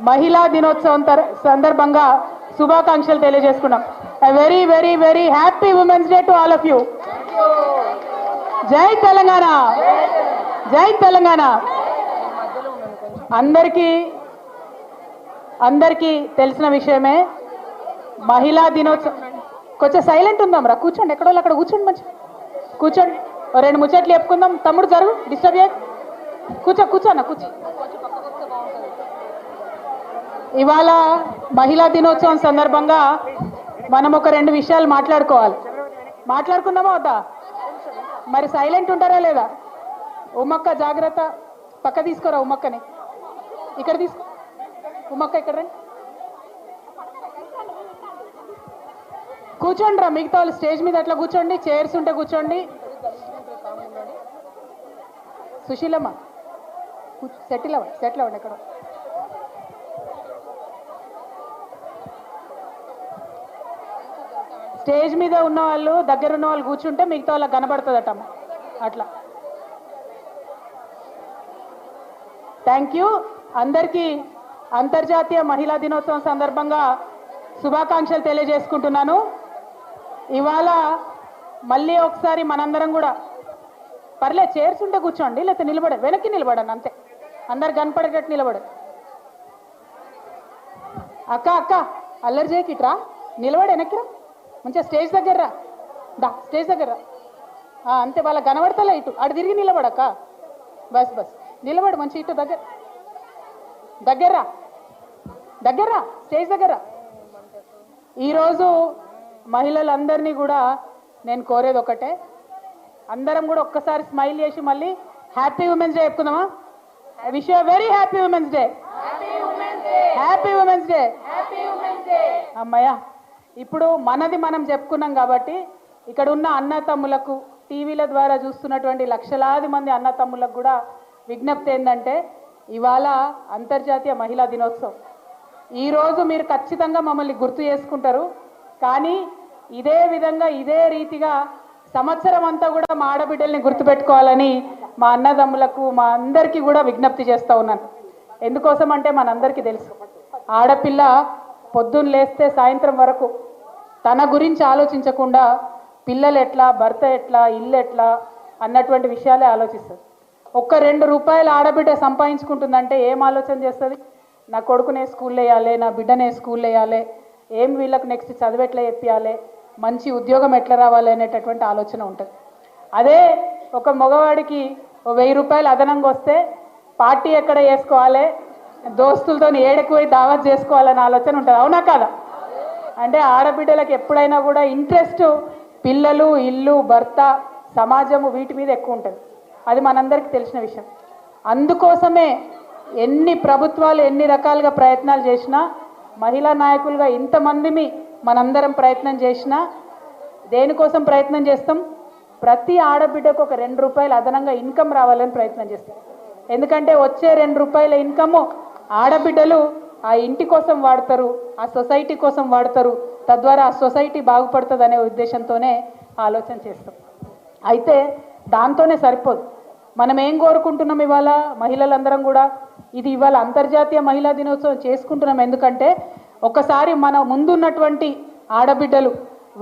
మహిళా దినోత్సవం సందర్భంగా శుభాకాంక్షలు తెలియజేసుకున్నాం. Very very very happy women's day to all of you. జై తెలంగాణ, జై తెలంగాణ. అందరికీ తెలిసిన విషయమే మహిళా దినోత్సవం. కొంచెం సైలెంట్ ఉందాం రా, కూర్చోండి, ఎక్కడో అక్కడ కూర్చోండి, మంచిగా కూర్చోండి, రెండు ముచ్చట్లు చెప్పుకుందాం. తమ్ముడు జరుగు, డిస్టర్బ్ చేయకు, కూర్చో అన్న కూర్చో. ఇవాళ మహిళా దినోత్సవం సందర్భంగా మనం ఒక రెండు విషయాలు మాట్లాడుకోవాలి. మాట్లాడుకుందామా వద్దా? మరి సైలెంట్ ఉంటారా లేదా? ఉమ్మక్క జాగ్రత్త, పక్క తీసుకోరా ఉమ్మక్కని, ఇక్కడ తీసుకో ఉమ్మక్క, ఇక్కడ రండి, కూర్చోండి రా. మిగతా వాళ్ళు స్టేజ్ మీద అట్లా కూర్చోండి, చైర్స్ ఉంటే కూర్చోండి. సుశీలమ్మ సెటిల్ అవ్వండి ఎక్కడ. స్టేజ్ మీద ఉన్న వాళ్ళు, దగ్గర ఉన్న వాళ్ళు కూర్చుంటే మిగతా వాళ్ళకి కనబడుతుందట అట్లా. Thank you. అందరికీ అంతర్జాతీయ మహిళా దినోత్సవం సందర్భంగా శుభాకాంక్షలు తెలియజేసుకుంటున్నాను. ఇవాళ మళ్ళీ ఒకసారి మనందరం కూడా, పర్లేదు చైర్స్ ఉంటే కూర్చోండి, లేకపోతే నిలబడే, వెనక్కి నిలబడండి అంతే, అందరు కనపడేటట్టు నిలబడు. అక్క అల్లరి చేయకిట్రా, నిలబడి వెనక్కిరా, మంచిగా స్టేజ్ దగ్గర రా, స్టేజ్ దగ్గర రా, అంతే. వాళ్ళ కనబడతలే, ఇటు అటు తిరిగి నిలబడక్క, బస్ నిలబడు, మంచి ఇటు దగ్గర స్టేజ్ దగ్గర. ఈరోజు మహిళలందరినీ కూడా నేను కోరేది ఒకటే, అందరం కూడా ఒక్కసారి స్మైల్ చేసి మళ్ళీ హ్యాపీ ఉమెన్స్ డే చెప్పుకుందామా? Wish you very happy women's day, happy women's day. అమ్మయ్య, ఇప్పుడు మనది మనం చెప్పుకున్నాం కాబట్టి ఇక్కడ ఉన్న అన్న తమ్ములకు, టీవీల ద్వారా చూస్తున్నటువంటి లక్షలాది మంది అన్న తమ్ములకు కూడా విజ్ఞప్తి ఏంటంటే, ఇవాళ అంతర్జాతీయ మహిళా దినోత్సవం. ఈరోజు మీరు ఖచ్చితంగా మమ్మల్ని గుర్తు చేసుకుంటారు, కానీ ఇదే విధంగా ఇదే రీతిగా సంవత్సరం అంతా కూడా మా ఆడబిడ్డల్ని గుర్తుపెట్టుకోవాలని మా అన్నదమ్ములకు, మా అందరికీ కూడా విజ్ఞప్తి చేస్తూ ఉన్నాను. ఎందుకోసం అంటే మనందరికీ తెలుసు, ఆడపిల్ల పొద్దున్న లేస్తే సాయంత్రం వరకు తన గురించి ఆలోచించకుండా పిల్లలు ఎట్లా, భర్త ఎట్లా, ఇల్లు ఎట్లా అన్నటువంటి విషయాలే ఆలోచిస్తుంది. ఒక్క 2 రూపాయలు ఆడబిడ్డ సంపాదించుకుంటుందంటే ఏం ఆలోచన చేస్తుంది? నా కొడుకునే స్కూల్లో వేయాలి, నా బిడ్డనే స్కూల్లో వేయాలి, ఏం వీళ్ళకు నెక్స్ట్ చదువు ఎట్లా చెప్పాలి, మంచి ఉద్యోగం ఎట్లా రావాలి అనేటటువంటి ఆలోచన ఉంటుంది. అదే ఒక మగవాడికి 1000 రూపాయలు అదనంగా వస్తే పార్టీ ఎక్కడ చేసుకోవాలి, దోస్తులతో ఏడకు పోయి దావత్ చేసుకోవాలనే ఆలోచన ఉంటుంది. అవునా కాదా? అంటే ఆడబిడ్డలకు ఎప్పుడైనా కూడా ఇంట్రెస్ట్ పిల్లలు, ఇల్లు, భర్త, సమాజము వీటి మీద ఎక్కువ ఉంటుంది. అది మనందరికీ తెలిసిన విషయం. అందుకోసమే ఎన్ని ప్రభుత్వాలు ఎన్ని రకాలుగా ప్రయత్నాలు చేసినా, మహిళా నాయకులుగా ఇంతమందిని మనందరం ప్రయత్నం చేసినా, దేనికోసం ప్రయత్నం చేస్తాం? ప్రతి ఆడబిడ్డకు ఒక 2 రూపాయలు అదనంగా ఇన్కమ్ రావాలని ప్రయత్నం చేస్తాం. ఎందుకంటే వచ్చే 2 రూపాయల ఇన్కమ్ ఆడబిడ్డలు ఆ ఇంటి కోసం వాడతారు, ఆ సొసైటీ కోసం వాడతారు, తద్వారా ఆ సొసైటీ బాగుపడుతుంది అనే ఉద్దేశంతోనే ఆలోచన చేస్తాం. అయితే దాంతోనే సరిపోదు. మనం ఏం కోరుకుంటున్నాం? ఇవాళ మహిళలందరం కూడా ఇది ఇవాళ అంతర్జాతీయ మహిళా దినోత్సవం చేసుకుంటున్నాం. ఎందుకంటే ఒకసారి మన ముందున్నటువంటి ఆడబిడ్డలు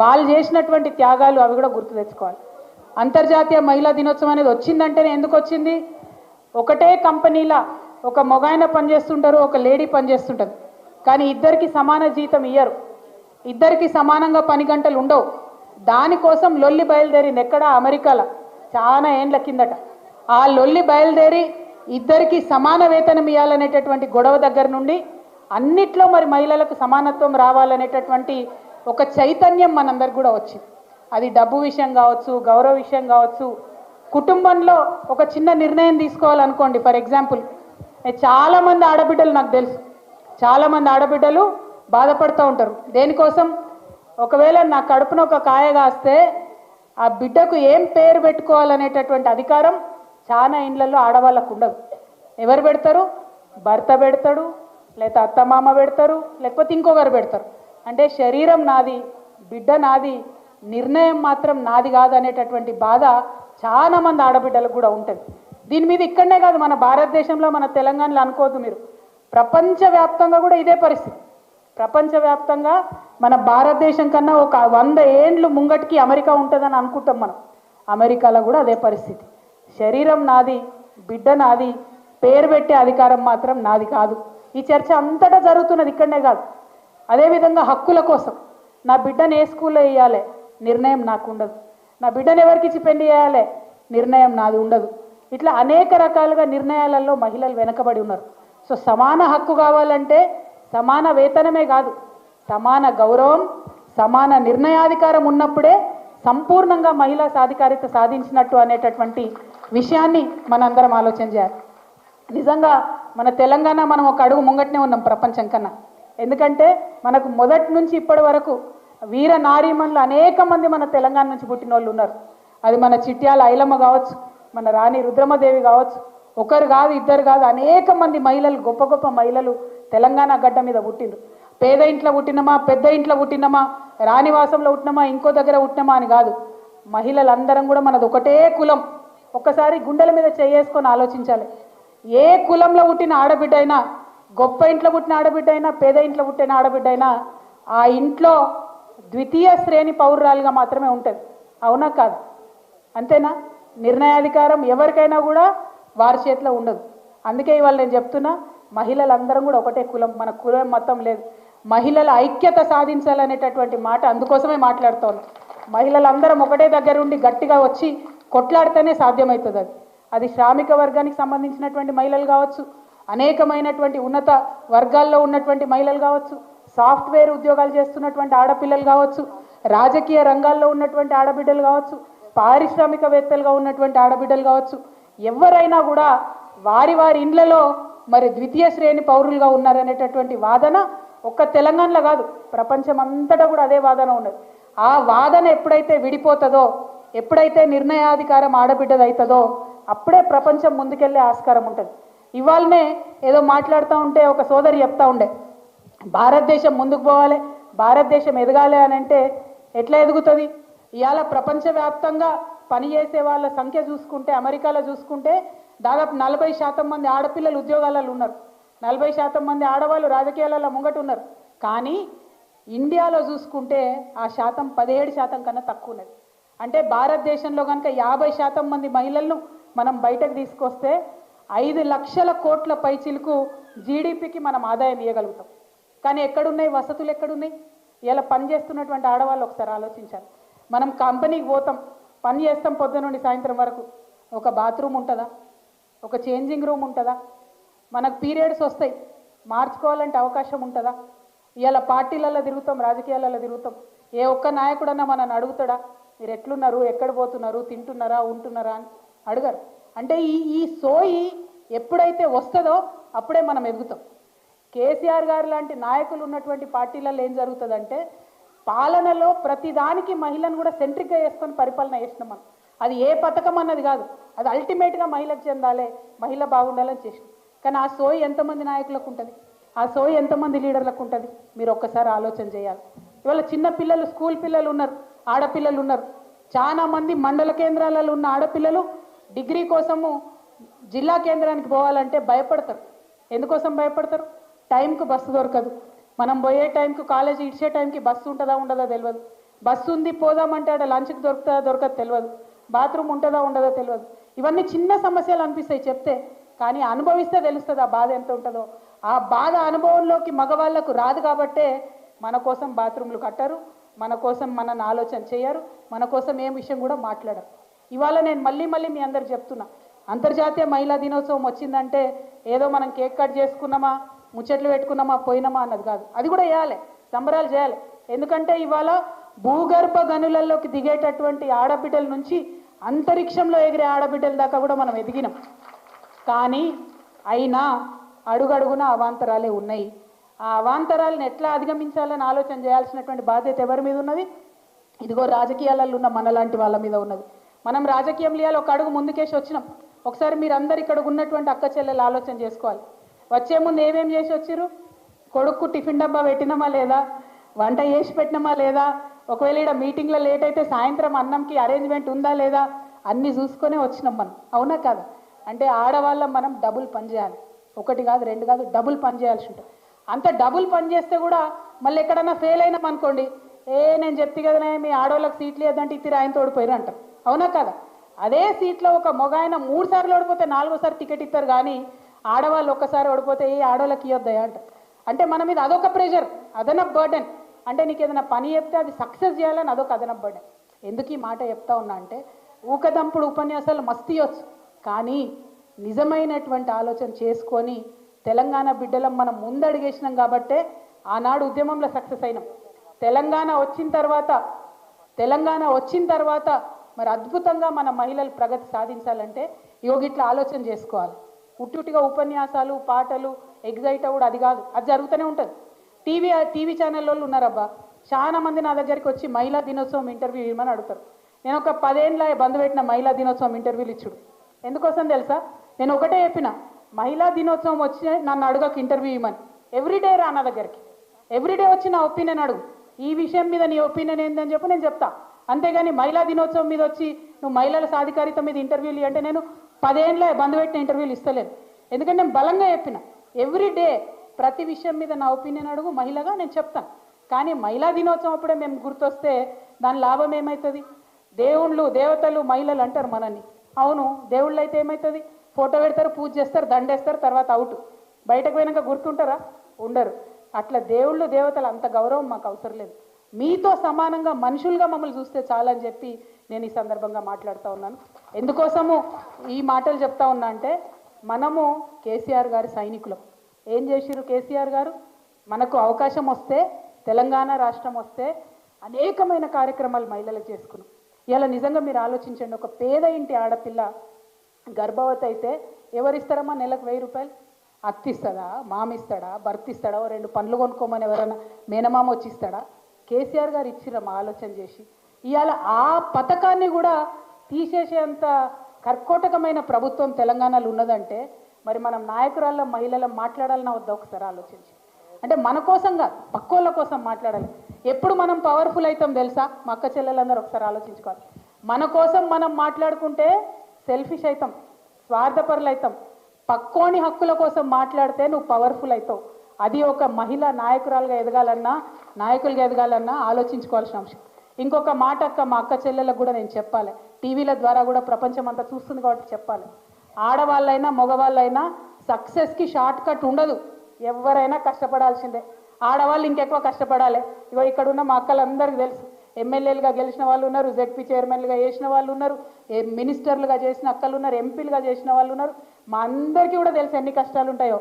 వాళ్ళు చేసినటువంటి త్యాగాలు అవి కూడా గుర్తు తెచ్చుకోవాలి. అంతర్జాతీయ మహిళా దినోత్సవం అనేది వచ్చిందంటేనే ఎందుకు వచ్చింది? ఒకటే కంపెనీలా ఒక మగాయన పనిచేస్తుంటారు, ఒక లేడీ పనిచేస్తుంటారు, కానీ ఇద్దరికి సమాన జీతం ఇయ్యరు, ఇద్దరికి సమానంగా పని గంటలు ఉండవు. దానికోసం లొల్లి బయలుదేరింది ఎక్కడ? అమెరికాలో చాలా ఏండ్ల కిందట. ఆ లొల్లి బయలుదేరి ఇద్దరికి సమాన వేతనం ఇవ్వాలనేటటువంటి గొడవ దగ్గర నుండి అన్నిట్లో మరి మహిళలకు సమానత్వం రావాలనేటటువంటి ఒక చైతన్యం మనందరికి కూడా వచ్చింది. అది డబ్బు విషయం కావచ్చు, గౌరవ విషయం కావచ్చు, కుటుంబంలో ఒక చిన్న నిర్ణయం తీసుకోవాలనుకోండి. ఫర్ ఎగ్జాంపుల్, చాలామంది ఆడబిడ్డలు నాకు తెలుసు, చాలామంది ఆడబిడ్డలు బాధపడుతూ ఉంటారు. దేనికోసం? ఒకవేళ నా కడుపున ఒక కాయ కాస్తే ఆ బిడ్డకు ఏం పేరు పెట్టుకోవాలనేటటువంటి అధికారం చాలా ఇండ్లలో ఆడవాళ్ళకు ఉండదు. ఎవరు పెడతారు? భర్త పెడతాడు, లేకపోతే అత్తమామ పెడతారు, లేకపోతే ఇంకొకరు పెడతారు. అంటే శరీరం నాది, బిడ్డ నాది, నిర్ణయం మాత్రం నాది కాదు అనేటటువంటి బాధ చాలా మంది ఆడబిడ్డలకు కూడా ఉంటుంది. దీని మీద ఇక్కడనే కాదు, మన భారతదేశంలో, మన తెలంగాణలో అనుకోవద్దు మీరు, ప్రపంచవ్యాప్తంగా కూడా ఇదే పరిస్థితి. ప్రపంచవ్యాప్తంగా మన భారతదేశం కన్నా ఒక 100 ఏండ్లు ముంగటికి అమెరికా ఉంటుందని అనుకుంటాం మనం. అమెరికాలో కూడా అదే పరిస్థితి. శరీరం నాది, బిడ్డ నాది, పేరు పెట్టే అధికారం మాత్రం నాది కాదు. ఈ చర్చ అంతటా జరుగుతున్నది, ఇక్కడనే కాదు. అదేవిధంగా హక్కుల కోసం నా బిడ్డను ఏ స్కూల్లో వేయాలి నిర్ణయం నాకు ఉండదు. నా బిడ్డను ఎవరికి ఇచ్చి పెళ్లి చేయాలి నిర్ణయం నాది ఉండదు. ఇట్లా అనేక రకాలుగా నిర్ణయాలలో మహిళలు వెనకబడి ఉన్నారు. సో సమాన హక్కు కావాలంటే సమాన వేతనమే కాదు, సమాన గౌరవం, సమాన నిర్ణయాధికారం ఉన్నప్పుడే సంపూర్ణంగా మహిళా సాధికారిత సాధించినట్టు అనేటటువంటి విషయాన్ని మనందరం ఆలోచన చేయాలి. నిజంగా మన తెలంగాణ మనం ఒక అడుగు ముంగట్నే ఉన్నాం ప్రపంచం కన్నా. ఎందుకంటే మనకు మొదటి నుంచి ఇప్పటి వరకు వీర నారీమణులు అనేక మంది మన తెలంగాణ నుంచి పుట్టిన వాళ్ళు ఉన్నారు. అది మన చిట్యాల ఐలమ్మ కావచ్చు, మన రాణి రుద్రమదేవి కావచ్చు, ఒకరు కాదు ఇద్దరు కాదు అనేక మంది మహిళలు, గొప్ప గొప్ప మహిళలు తెలంగాణ గడ్డ మీద పుట్టిండ్రు. పేద ఇంట్లో పుట్టినమా, పెద్ద ఇంట్లో పుట్టినమా, రాణివాసంలో పుట్టినమా, ఇంకో దగ్గర పుట్టినమా అని కాదు. మహిళలందరం కూడా మనది ఒకటే కులం. ఒక్కసారి గుండెల మీద చేసుకొని ఆలోచించాలి. ఏ కులంలో పుట్టిన ఆడబిడ్డ అయినా, గొప్ప ఇంట్లో పుట్టిన ఆడబిడ్డ అయినా, పేద ఇంట్లో పుట్టిన ఆడబిడ్డ అయినా ఆ ఇంట్లో ద్వితీయ శ్రేణి పౌరురాలుగా మాత్రమే ఉంటుంది. అవునా కాదు? అంతేనా? నిర్ణయాధికారం ఎవరికైనా కూడా వారి చేతిలో ఉండదు. అందుకే ఇవాళ నేను చెప్తున్నా, మహిళలందరం కూడా ఒకటే కులం, మన కులం మొత్తం లేదు. మహిళల ఐక్యత సాధించాలనేటటువంటి మాట అందుకోసమే మాట్లాడుతోంది. మహిళలందరం ఒకటే దగ్గర ఉండి గట్టిగా వచ్చి కొట్లాడితేనే సాధ్యమవుతుంది. అది శ్రామిక వర్గానికి సంబంధించినటువంటి మహిళలు కావచ్చు, అనేకమైనటువంటి ఉన్నత వర్గాల్లో ఉన్నటువంటి మహిళలు కావచ్చు, సాఫ్ట్వేర్ ఉద్యోగాలు చేస్తున్నటువంటి ఆడపిల్లలు కావచ్చు, రాజకీయ రంగాల్లో ఉన్నటువంటి ఆడబిడ్డలు కావచ్చు, పారిశ్రామికవేత్తలుగా ఉన్నటువంటి ఆడబిడ్డలు కావచ్చు, ఎవరైనా కూడా వారి వారి ఇండ్లలో మరి ద్వితీయ శ్రేణి పౌరులుగా ఉన్నారనేటటువంటి వాదన ఒక్క తెలంగాణలో కాదు, ప్రపంచం అంతటా కూడా అదే వాదన ఉన్నది. ఆ వాదన ఎప్పుడైతే విడిపోతుందో, ఎప్పుడైతే నిర్ణయాధికారం ఆడబిడ్డది అవుతుందో అప్పుడే ప్రపంచం ముందుకెళ్లే ఆస్కారం ఉంటుంది. ఇవాళనే ఏదో మాట్లాడుతూ ఉంటే ఒక సోదరి చెప్తా ఉండే, భారతదేశం ముందుకు పోవాలి, భారతదేశం ఎదగాలి అని అంటే ఎట్లా ఎదుగుతుంది? ఇవాళ ప్రపంచవ్యాప్తంగా పనిచేసే వాళ్ళ సంఖ్య చూసుకుంటే, అమెరికాలో చూసుకుంటే దాదాపు 40% మంది ఆడపిల్లలు ఉద్యోగాలలో ఉన్నారు, 40% మంది ఆడవాళ్ళు రాజకీయాలలో ముంగట ఉన్నారు. కానీ ఇండియాలో చూసుకుంటే ఆ శాతం 17% కన్నా తక్కువ ఉన్నది. అంటే భారతదేశంలో కనుక 50% మంది మహిళలను మనం బయటకు తీసుకొస్తే 5 లక్షల కోట్ల పైచిలకు జీడిపికి మనం ఆదాయం ఇవ్వగలుగుతాం. కానీ ఎక్కడున్నాయి వసతులు? ఎక్కడున్నాయి? ఇలా పని చేస్తున్నటువంటి ఆడవాళ్ళు ఒకసారి ఆలోచించాలి. మనం కంపెనీకి పోతాం, పని చేస్తాం పొద్దున నుండి సాయంత్రం వరకు. ఒక బాత్రూమ్ ఉంటుందా? ఒక చేంజింగ్ రూమ్ ఉంటుందా? మనకు పీరియడ్స్ వస్తాయి, మార్చుకోవాలంటే అవకాశం ఉంటుందా? ఇవాళ పార్టీలలో తిరుగుతాం, రాజకీయాలలో తిరుగుతాం, ఏ ఒక్క నాయకుడన్నా మనల్ని అడుగుతాడా మీరు ఎట్లున్నారు, ఎక్కడ పోతున్నారు, తింటున్నారా, ఉంటున్నారా అని? అడగరు. అంటే ఈ సోయి ఎప్పుడైతే వస్తుందో అప్పుడే మనం ఎదుగుతాం. కేసీఆర్ గారు లాంటి నాయకులు ఉన్నటువంటి పార్టీలలో ఏం జరుగుతుందంటే పాలనలో ప్రతిదానికి మహిళను కూడా సెంట్రిక్గా చేసుకొని పరిపాలన చేసినాం మనం. అది ఏ పథకం అన్నది కాదు, అది అల్టిమేట్గా మహిళకు చెందాలి, మహిళ బాగుండాలని చేసినాం. కానీ ఆ సోయి ఎంతమంది నాయకులకు ఉంటుంది? ఆ సోయి ఎంతమంది లీడర్లకు ఉంటుంది? మీరు ఒక్కసారి ఆలోచన చేయాలి. ఇవాళ చిన్న పిల్లలు, స్కూల్ పిల్లలు ఉన్నారు, ఆడపిల్లలు ఉన్నారు. చాలా మంది మండల కేంద్రాలలో ఉన్న ఆడపిల్లలు డిగ్రీ కోసము జిల్లా కేంద్రానికి పోవాలంటే భయపడతారు. ఎందుకోసం భయపడతారు? టైంకు బస్సు దొరకదు. మనం పోయే టైంకు, కాలేజీ ఇచ్చే టైంకి బస్సు ఉంటుందా ఉండదో తెలియదు. బస్సు ఉంది పోదామంటే ఆడ లంచ్కి దొరుకుతుందా దొరకదు తెలియదు. బాత్రూమ్ ఉంటుందా ఉండదో తెలియదు. ఇవన్నీ చిన్న సమస్యలు అనిపిస్తాయి చెప్తే, కానీ అనుభవిస్తే తెలుస్తుంది ఆ బాధ ఎంత ఉంటుందో. ఆ బాధ అనుభవంలోకి మగవాళ్లకు రాదు కాబట్టే మన కోసం బాత్రూమ్లు కట్టరు, మన కోసం మనల్ని ఆలోచన చేయరు, మన కోసం ఏం విషయం కూడా మాట్లాడరు. ఇవాళ నేను మళ్ళీ మీ అందరు చెప్తున్నా, అంతర్జాతీయ మహిళా దినోత్సవం వచ్చిందంటే ఏదో మనం కేక్ కట్ చేసుకున్నామా, ముచ్చట్లు పెట్టుకున్నామా, పోయినామా అన్నది కాదు. అది కూడా చేయాలి, సంబరాలు చేయాలి. ఎందుకంటే ఇవాళ భూగర్భ గనులలోకి దిగేటటువంటి ఆడబిడ్డల నుంచి అంతరిక్షంలో ఎగిరే ఆడబిడ్డల దాకా కూడా మనం ఎదిగినాం. కానీ అయినా అడుగడుగున అవాంతరాలే ఉన్నాయి. ఆ అవాంతరాలను ఎట్లా అధిగమించాలని ఆలోచన చేయాల్సినటువంటి బాధ్యత ఎవరి మీద ఉన్నది? ఇదిగో రాజకీయాలలో ఉన్న మనలాంటి వాళ్ళ మీద ఉన్నది. మనం రాజకీయంలో ఒక అడుగు ముందుకేసి వచ్చినాం. ఒకసారి మీరందరు ఇక్కడ ఉన్నటువంటి అక్క చెల్లెలు ఆలోచన చేసుకోవాలి. వచ్చే ముందు ఏమేమి చేసి వచ్చిర్రు? కొడుకు టిఫిన్ డబ్బా పెట్టినామా లేదా, వంట చేసి పెట్టినామా లేదా, ఒకవేళ ఇక్కడ మీటింగ్లో లేట్ అయితే సాయంత్రం అన్నంకి అరేంజ్మెంట్ ఉందా లేదా, అన్నీ చూసుకొనే వచ్చినాం మనం. అవునా కాదా? అంటే ఆడవాళ్ళం మనం డబుల్ పని చేయాలి. ఒకటి కాదు రెండు కాదు డబుల్ పని చేయాల్సి ఉంటుంది. అంత డబుల్ పని చేస్తే కూడా మళ్ళీ ఎక్కడన్నా ఫెయిల్ అయినాం అనుకోండి, నేను చెప్తే కదనే మీ ఆడవాళ్ళకి సీట్లు లేదంటే ఇద్దరు ఆయన తోడిపోయారు అంటారు. అవునా కదా? అదే సీట్లో ఒక మగ ఆయన 3 సార్లు ఓడిపోతే 4వ సారి టికెట్ ఇస్తారు, కానీ ఆడవాళ్ళు ఒక్కసారి ఓడిపోతే ఏ ఆడవాళ్ళకి ఇవ్వద్దా అంటారు. అంటే మన మీద అదొక ప్రెషర్, అదనపు బర్డెన్. అంటే నీకు ఏదైనా పని చెప్తే అది సక్సెస్ చేయాలని అదొక అదనపు బర్డెన్. ఎందుకు ఈ మాట చెప్తా ఉన్నా అంటే, ఊకదంపుడు ఉపన్యాసాలు మస్తు ఇవ్వచ్చు, కానీ నిజమైనటువంటి ఆలోచన చేసుకొని తెలంగాణ బిడ్డలం మనం ముందడిగేసినాం కాబట్టే ఆనాడు ఉద్యమంలో సక్సెస్ అయినాం. తెలంగాణ వచ్చిన తర్వాత మరి అద్భుతంగా మన మహిళలు ప్రగతి సాధించాలంటే యోగిట్లా ఆలోచన చేసుకోవాలి. ఉట్టుటిగా ఉపన్యాసాలు పాటలు ఎగ్జైట్ అవ్వడు అది కాదు, అది జరుగుతూనే ఉంటుంది. టీవీ ఛానల్ వాళ్ళు ఉన్నారబ్బా, చాలా మంది నా దగ్గరికి వచ్చి మహిళా దినోత్సవం ఇంటర్వ్యూ ఇవ్వమని అడుగుతారు. నేను ఒక 10 ఏళ్ళ బంద్ పెట్టిన మహిళా దినోత్సవం ఇంటర్వ్యూలు ఇచ్చుడు. ఎందుకోసం తెలుసా? నేను ఒకటే చెప్పిన, మహిళా దినోత్సవం వచ్చి నన్ను అడగక ఇంటర్వ్యూ ఇవ్వమని. ఎవ్రీడే రా నా దగ్గరికి, ఎవ్రీడే వచ్చి నా ఒపీనియన్ అడుగు, ఈ విషయం మీద నీ ఒపీనియన్ ఏందని చెప్పి నేను చెప్తా. అంతేగాని మహిళా దినోత్సవం మీద వచ్చి నువ్వు మహిళల సాధికారిత మీద ఇంటర్వ్యూలు అంటే నేను 10 ఏళ్ళ బంద్ పెట్టిన ఇంటర్వ్యూలు ఇస్తలేదు. ఎందుకంటే నేను బలంగా చెప్పిన, ఎవ్రీడే ప్రతి విషయం మీద నా ఒపీనియన్ అడుగు, మహిళగా నేను చెప్తాను. కానీ మహిళా దినోత్సవం అప్పుడే మేము గుర్తొస్తే దాని లాభం ఏమవుతుంది? దేవుళ్ళు దేవతలు మహిళలు అంటారు మనల్ని. అవును, దేవుళ్ళు అయితే ఏమవుతుంది? ఫోటో పెడతారు, పూజ చేస్తారు, దండేస్తారు, తర్వాత అవుట్. బయటకు పోయినాక గుర్తుంటారా? ఉండరు. అట్లా దేవుళ్ళు దేవతలు అంత గౌరవం మాకు అవసరం లేదు. మీతో సమానంగా మనుషులుగా మమ్మల్ని చూస్తే చాలని చెప్పి నేను ఈ సందర్భంగా మాట్లాడుతూ ఉన్నాను. ఎందుకోసము ఈ మాటలు చెప్తా ఉన్నా అంటే, మనము కేసీఆర్ గారి సైనికులం. ఏం చేసిరు కేసీఆర్ గారు? మనకు అవకాశం వస్తే, తెలంగాణ రాష్ట్రం వస్తే అనేకమైన కార్యక్రమాలు మహిళలకు చేసుకున్నాం. ఇలా నిజంగా మీరు ఆలోచించండి, ఒక పేద ఇంటి ఆడపిల్ల గర్భవతి అయితే ఎవరిస్తారమ్మా నెలకు 1000 రూపాయలు? అత్తిస్తాడా, మామిస్తాడా, భర్త ఇస్తాడా, 2 పండ్లు కొనుక్కోమని ఎవరైనా మేనమామ వచ్చి ఇస్తాడా? కేసీఆర్ గారు ఇచ్చిరమ్మా ఆలోచన చేసి. ఇవాళ ఆ పథకాన్ని కూడా తీసేసేంత కర్కోటకమైన ప్రభుత్వం తెలంగాణలో ఉన్నదంటే మరి మనం నాయకురాళ్ళ మహిళల మాట్లాడాలన్నా వద్దా ఒకసారి ఆలోచించి. అంటే మన కోసం కాదు, పక్కోళ్ళ కోసం మాట్లాడాలి. ఎప్పుడు మనం పవర్ఫుల్ అవుతాం తెలుసా? మా అక్క చెల్లెలందరూ ఒకసారి ఆలోచించుకోవాలి. మన కోసం మనం మాట్లాడుకుంటే సెల్ఫిష్ అవుతాం, స్వార్థపరులు అవుతాం. పక్కోని హక్కుల కోసం మాట్లాడితే నువ్వు పవర్ఫుల్ అవుతావు. అది ఒక మహిళ నాయకురాలుగా ఎదగాలన్నా, నాయకులుగా ఎదగాలన్నా ఆలోచించుకోవాల్సిన అంశం. ఇంకొక మాట అక్క, మా అక్క చెల్లెలకు కూడా నేను చెప్పాలి, టీవీల ద్వారా కూడా ప్రపంచం అంతా చూస్తుంది కాబట్టి చెప్పాలి. ఆడవాళ్ళైనా మగవాళ్ళైనా సక్సెస్కి షార్ట్ కట్ ఉండదు. ఎవరైనా కష్టపడాల్సిందే. ఆడవాళ్ళు ఇంకెక్కువ కష్టపడాలి. ఇగో ఇక్కడ ఉన్న మా అక్కలందరికీ తెలుసు, ఎమ్మెల్యేలుగా గెలిచిన వాళ్ళు ఉన్నారు, జెడ్పీ చైర్మన్లుగా చేసిన వాళ్ళు ఉన్నారు, మినిస్టర్లుగా చేసిన అక్కలు ఉన్నారు, ఎంపీలుగా చేసిన వాళ్ళు ఉన్నారు. మా అందరికీ కూడా తెలుసు ఎన్ని కష్టాలు ఉంటాయో.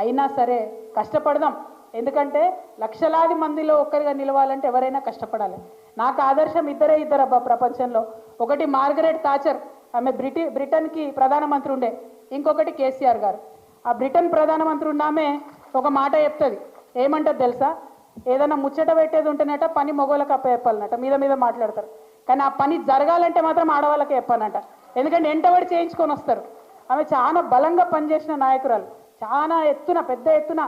అయినా సరే కష్టపడదాం. ఎందుకంటే లక్షలాది మందిలో ఒక్కరిగా నిలవాలంటే ఎవరైనా కష్టపడాలి. నాకు ఆదర్శం ఇద్దరబ్బా ప్రపంచంలో. ఒకటి మార్గరెట్ థాచర్, ఆమె బ్రిటన్కి ప్రధానమంత్రి ఉండే. ఇంకొకటి కేసీఆర్ గారు. ఆ బ్రిటన్ ప్రధానమంత్రి ఉన్నామే ఒక మాట చెప్తుంది. ఏమంటది తెలుసా? ఏదైనా ముచ్చట పెట్టేది ఉంటేనట పని మగవాళ్ళకి అప్పచెప్పాలన్నట. మీద మాట్లాడతారు, కానీ ఆ పని జరగాలంటే మాత్రం ఆడవాళ్ళకే చెప్పానంట. ఎందుకంటే ఎంటబడి చేయించుకొని వస్తారు. ఆమె చాలా బలంగా పనిచేసిన నాయకురాలు. చాలా పెద్ద ఎత్తున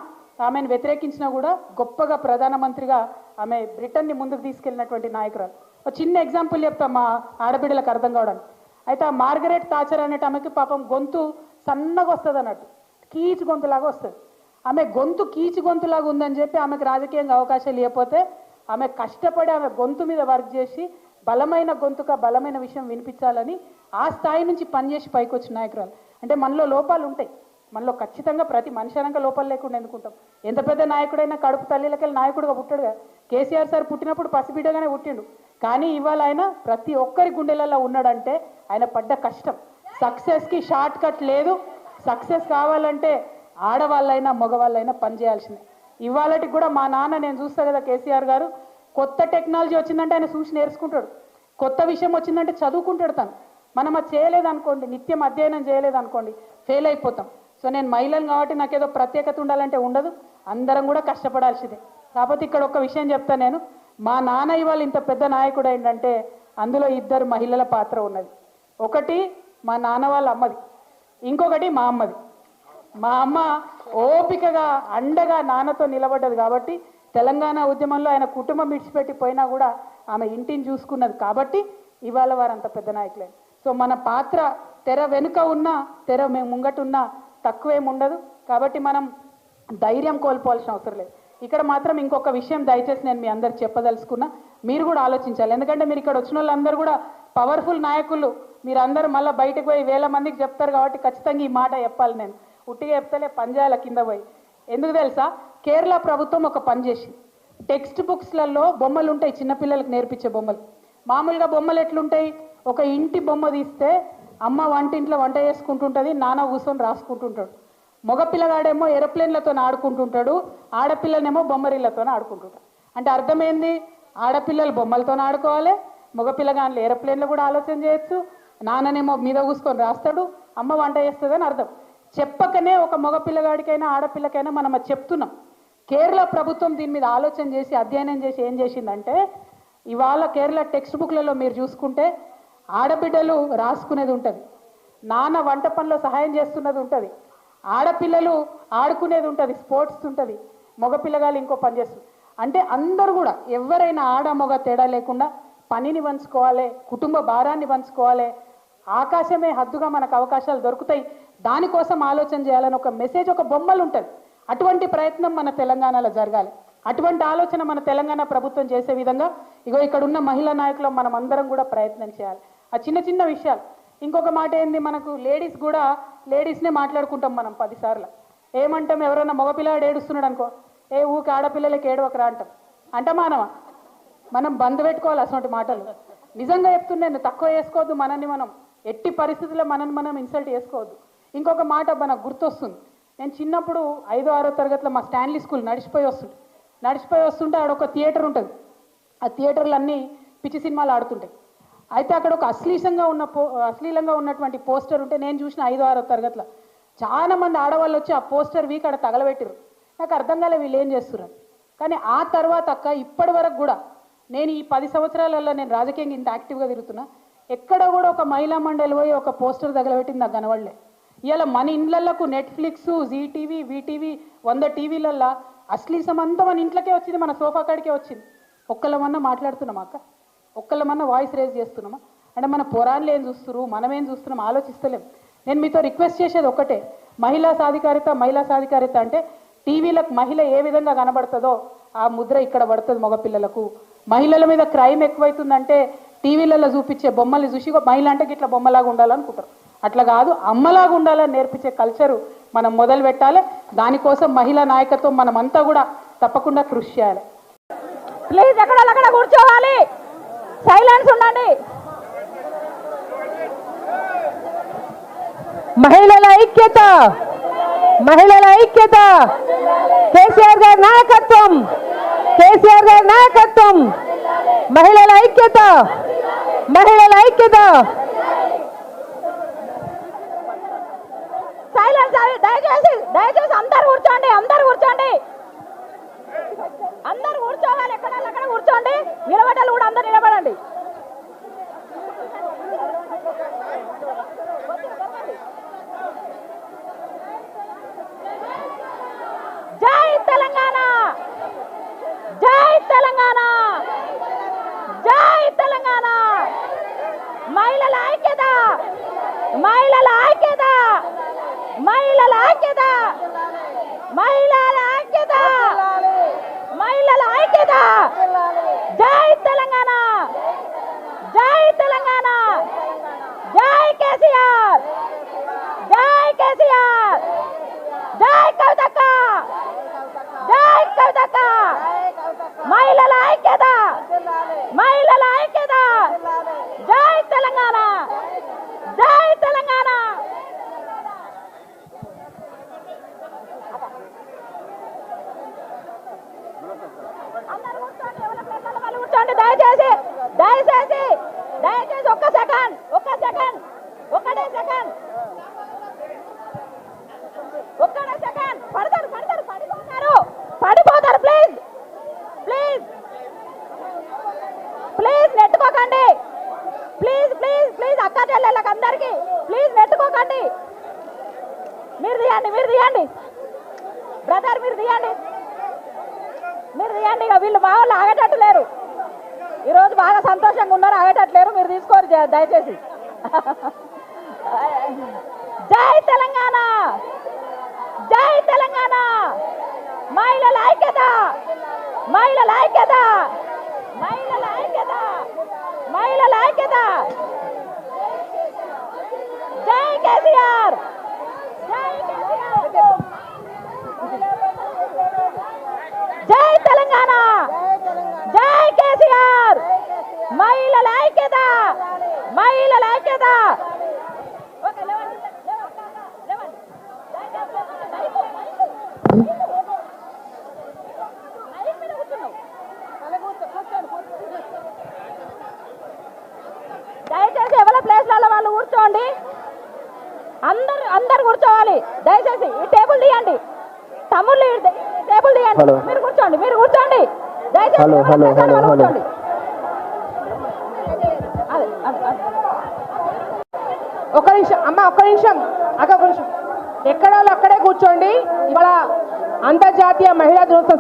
ఆమెను వ్యతిరేకించినా కూడా గొప్పగా ప్రధానమంత్రిగా ఆమె బ్రిటన్ని ముందుకు తీసుకెళ్ళినటువంటి నాయకురాలు. ఒక చిన్న ఎగ్జాంపుల్ చెప్తాం మా ఆడబిడ్డలకు అర్థం కావడానికి. అయితే ఆ మార్గరెట్ థాచర్ అనేట ఆమెకి పాపం గొంతు సన్నగా వస్తుంది అన్నట్టు, కీచు గొంతులాగా వస్తుంది. ఆమె గొంతు కీచు గొంతులాగా ఉందని చెప్పి ఆమెకు రాజకీయంగా అవకాశాలు ఇవ్వకపోతే ఆమె కష్టపడి ఆమె గొంతు మీద వర్క్ చేసి బలమైన గొంతుగా బలమైన విషయం వినిపించాలని ఆ స్థాయి నుంచి పనిచేసి పైకి వచ్చిన నాయకురాలు. అంటే మనలో లోపాలు ఉంటాయి, మనలో ఖచ్చితంగా ప్రతి మనిషి అనక లోపాలు లేకుండా ఎందుకుంటాం. ఎంత పెద్ద నాయకుడైనా కడుపు తల్లిలకెళ్ళి నాయకుడుగా పుట్టాడుగా. కేసీఆర్ సార్ పుట్టినప్పుడు పసిబిడ్డగానే పుట్టిండు, కానీ ఇవాళ ఆయన ప్రతి ఒక్కరి గుండెలలో ఉన్నాడంటే ఆయన పడ్డ కష్టం. సక్సెస్కి షార్ట్ కట్ లేదు. సక్సెస్ కావాలంటే ఆడవాళ్ళైనా మగవాళ్ళైనా పనిచేయాల్సిందే. ఇవాళకి కూడా మా నాన్న, నేను చూస్తా కదా కేసీఆర్ గారు, కొత్త టెక్నాలజీ వచ్చిందంటే ఆయన చూసి నేర్చుకుంటాడు. కొత్త విషయం వచ్చిందంటే చదువుకుంటాడు తను. మనం అది చేయలేదనుకోండి, నిత్యం అధ్యయనం చేయలేదనుకోండి, ఫెయిల్ అయిపోతాం. సో నేను మహిళను కాబట్టి నాకేదో ప్రత్యేకత ఉండాలంటే ఉండదు, అందరం కూడా కష్టపడాల్సిందే. కాకపోతే ఇక్కడ ఒక విషయం చెప్తాను నేను. మా నాన్న ఇవాళ ఇంత పెద్ద నాయకుడు ఏంటంటే అందులో 2 మహిళల పాత్ర ఉన్నది. ఒకటి మా నాన్న వాళ్ళ అమ్మది, ఇంకొకటి మా అమ్మది. మా అమ్మ ఓపికగా అండగా నాన్నతో నిలబడ్డది కాబట్టి తెలంగాణ ఉద్యమంలో ఆయన కుటుంబం విడిచిపెట్టి పోయినా కూడా ఆమె ఇంటిని చూసుకున్నది కాబట్టి ఇవాళ వారు అంత పెద్ద నాయకులే. సో మన పాత్ర తెర వెనుక ఉన్నా తెర మేము ముంగటున్నా తక్కువేం ఉండదు. కాబట్టి మనం ధైర్యం కోల్పోవాల్సిన అవసరం లేదు. ఇక్కడ మాత్రం ఇంకొక విషయం దయచేసి నేను మీ అందరికి చెప్పదలుచుకున్నా, మీరు కూడా ఆలోచించాలి. ఎందుకంటే మీరు ఇక్కడ వచ్చిన వాళ్ళందరూ కూడా పవర్ఫుల్ నాయకులు, మీరు అందరూ మళ్ళీ బయటకు పోయి 1000 మందికి చెప్తారు కాబట్టి ఖచ్చితంగా ఈ మాట చెప్పాలి. నేను ఉట్టిగా చెప్తలే, పంజాల కింద పోయి. ఎందుకు తెలుసా, కేరళ ప్రభుత్వం ఒక పని చేసి టెక్స్ట్ బుక్స్లలో బొమ్మలు ఉంటాయి, చిన్నపిల్లలకు నేర్పించే బొమ్మలు. మామూలుగా బొమ్మలు ఎట్లుంటాయి, ఒక ఇంటి బొమ్మ తీస్తే అమ్మ వంటింట్లో వంట చేసుకుంటుంటుంది, నాన్న కూర్చొని రాసుకుంటుంటాడు. మగపిల్లగాడేమో ఏరోప్లేన్లతో ఆడుకుంటుంటాడు, ఆడపిల్లనేమో బొమ్మరిళ్లతో ఆడుకుంటుంటాడు. అంటే అర్థమైంది, ఆడపిల్లలు బొమ్మలతో ఆడుకోవాలి, మగపిల్లగాళ్ళు ఏరోప్లేన్లో కూడా ఆలోచన చేయొచ్చు, నాన్ననేమో మీద కూసుకొని రాస్తాడు, అమ్మ వంట చేస్తుందని అర్థం. చెప్పకనే ఒక మగపిల్లగాడికైనా ఆడపిల్లకైనా మనం అది చెప్తున్నాం. కేరళ ప్రభుత్వం దీని మీద ఆలోచన చేసి అధ్యయనం చేసి ఏం చేసిందంటే, ఇవాళ కేరళ టెక్స్ట్ బుక్లలో మీరు చూసుకుంటే ఆడబిడ్డలు రాసుకునేది ఉంటుంది, నాన్న వంట పనిలో సహాయం చేస్తున్నది ఉంటుంది, ఆడపిల్లలు ఆడుకునేది ఉంటుంది, స్పోర్ట్స్ ఉంటుంది, మగపిల్లగాళ్ళు ఇంకో పని చేస్తుంది. అంటే అందరూ కూడా ఎవరైనా ఆడ మగ తేడా లేకుండా పనిని పంచుకోవాలి, కుటుంబ భారాన్ని పంచుకోవాలి, ఆకాశమే హద్దుగా మనకు అవకాశాలు దొరుకుతాయి, దానికోసం ఆలోచన చేయాలని ఒక మెసేజ్, ఒక బొమ్మలు ఉంటుంది. అటువంటి ప్రయత్నం మన తెలంగాణలో జరగాలి. అటువంటి ఆలోచన మన తెలంగాణ ప్రభుత్వం చేసే విధంగా ఇగో ఇక్కడ ఉన్న మహిళా నాయకులు మనం అందరం కూడా ప్రయత్నం చేయాలి. ఆ చిన్న చిన్న విషయాలు. ఇంకొక మాట ఏంది, మనకు లేడీస్ కూడా లేడీస్నే మాట్లాడుకుంటాం మనం 10 సార్లు. ఏమంటాం, ఎవరైనా మగపిల్లాడు ఏడుస్తున్నాడు అనుకో, ఏ ఊకి ఆడపిల్లలకి ఏడవకరా అంటాం. అంటమానవా? మనం బంద్ పెట్టుకోవాలి అటువంటి మాటలు. నిజంగా చెప్తున్నాను, తక్కువ చేసుకోవద్దు మనల్ని మనం, ఎట్టి పరిస్థితుల్లో మనల్ని మనం ఇన్సల్ట్ చేసుకోవద్దు. ఇంకొక మాట మనకు గుర్తొస్తుంది, నేను చిన్నప్పుడు 5వ 6వ తరగతిలో మా స్టాన్లీ స్కూల్ నడిచిపోయి వస్తుంటే ఆడ ఒక థియేటర్ ఉంటుంది. ఆ థియేటర్లు అన్నీ పిచ్చి సినిమాలు ఆడుతుంటాయి. అయితే అక్కడ ఒక అశ్లీలంగా ఉన్నటువంటి పోస్టర్ ఉంటే నేను చూసిన 5వ 6వ తరగతిలో చాలా మంది ఆడవాళ్ళు వచ్చి ఆ పోస్టర్ వీక్ అక్కడ తగలబెట్టారు. నాకు అర్థం కాలే వీళ్ళు ఏం చేస్తున్నారు. కానీ ఆ తర్వాత ఇప్పటి వరకు కూడా నేను ఈ 10 సంవత్సరాలలో నేను రాజకీయంగా ఇంత యాక్టివ్గా తిరుగుతున్నా, ఎక్కడ కూడా ఒక మహిళా మండలి పోయి ఒక పోస్టర్ తగలబెట్టింది నాకు కనబడలే. ఇవాళ మన ఇండ్లకు నెట్ఫ్లిక్స్, జీటీవీ, వీటీవీ 100 టీవీలల్లో అశ్లీసం అంతా మన ఇంట్లోకే వచ్చింది, మన సోఫా కాడికే వచ్చింది. ఒక్కళ్ళమన్నా మాట్లాడుతున్నామా అక్క? ఒక్కళ్ళమన్నా వాయిస్ రేజ్ చేస్తున్నామా? అంటే మన పురాణాలు ఏం చూస్తున్నారు, మనం ఏం చూస్తున్నాం ఆలోచిస్తలేం. నేను మీతో రిక్వెస్ట్ చేసేది ఒక్కటే, మహిళా సాధికారిత అంటే టీవీలకు మహిళ ఏ విధంగా కనబడుతుందో ఆ ముద్ర ఇక్కడ పడుతుంది మగపిల్లలకు. మహిళల మీద క్రైమ్ ఎక్కువైతుందంటే టీవీలలో చూపించే బొమ్మల్ని చూసి మహిళ అంటే ఇట్లా బొమ్మలాగా ఉండాలనుకుంటారు. అట్లా కాదు, అమ్మలాగా ఉండాలని నేర్పించే కల్చరు మనం మొదలు పెట్టాలి. దానికోసం మహిళా నాయకత్వం మనమంతా కూడా తప్పకుండా కృషి చేయాలి. ప్లీజ్ ఎక్కడ కూర్చోవాలి, సైలెన్స్ ఉండండి. మహిళల ఐక్యత, కేసీఆర్ గారి నాయకత్వం, మహిళల ఐక్యత. సైలెన్స్, దయచేసి అందరు కూర్చోండి, అందరు కూర్చోవాలి. ఎక్కడ కూర్చోండి, నిలబడాలి కూడా, అందరు నిలబడండి. జై తెలంగాణ, మహిళల ఐక్యత, జై తెలంగాణ, జై కేసీఆర్, జై కవితక్క, మహిళల ఐక్యత, జై తెలంగాణ. అందరూ కూర్చోండి, ఎవరి ప్లేస్లలో వాళ్ళు కూర్చోండి. దయచేసి ఒక్క సెకండ్, ఒక్కటే సెకండ్. పడిపోతారు. ప్లీజ్ నెట్టుకోకండి. ప్లీజ్ అక్క చెల్లెళ్ళకి అందరికి ప్లీజ్ నెట్టుకోకండి. మీరు తీయండి బ్రదర్, మీరు తీయండి. ఇక వీళ్ళు మా వాళ్ళు ఆగేటట్టు లేరు, ఈరోజు బాగా సంతోషంగా ఉన్నారు, ఆగేటట్లేరు. మీరు తీసుకోరు దయచేసి. జై తెలంగాణ, జై తెలంగాణ మహిళల ఐక్యత మహిళల ఐక్యత మహిళల ఐక్యత మహిళల ఐక్యత జై కేసీఆర్ జై కేసీఆర్ జై తెలంగాణ జై కేసీఆర్ మహిళల ఐక్యత మహిళల ఐక్యత దయచేసి ఎవరి ప్లేస్లలో వాళ్ళు కూర్చోండి అందరు కూర్చోవాలి దయచేసి ఈ టేబుల్ తీయండి తమ్ముళ్ళు ఈ టేబుల్ తీయండి మీరు కూర్చోండి దయచేసి ఎవరి ప్లేస్లలో వాళ్ళు కూర్చోండి ఒక నిమిషం అమ్మ ఒక్క నిమిషం ఎక్కడ వాళ్ళు అక్కడే కూర్చోండి ఇవాళ అంతర్జాతీయ మహిళా దినోత్సవం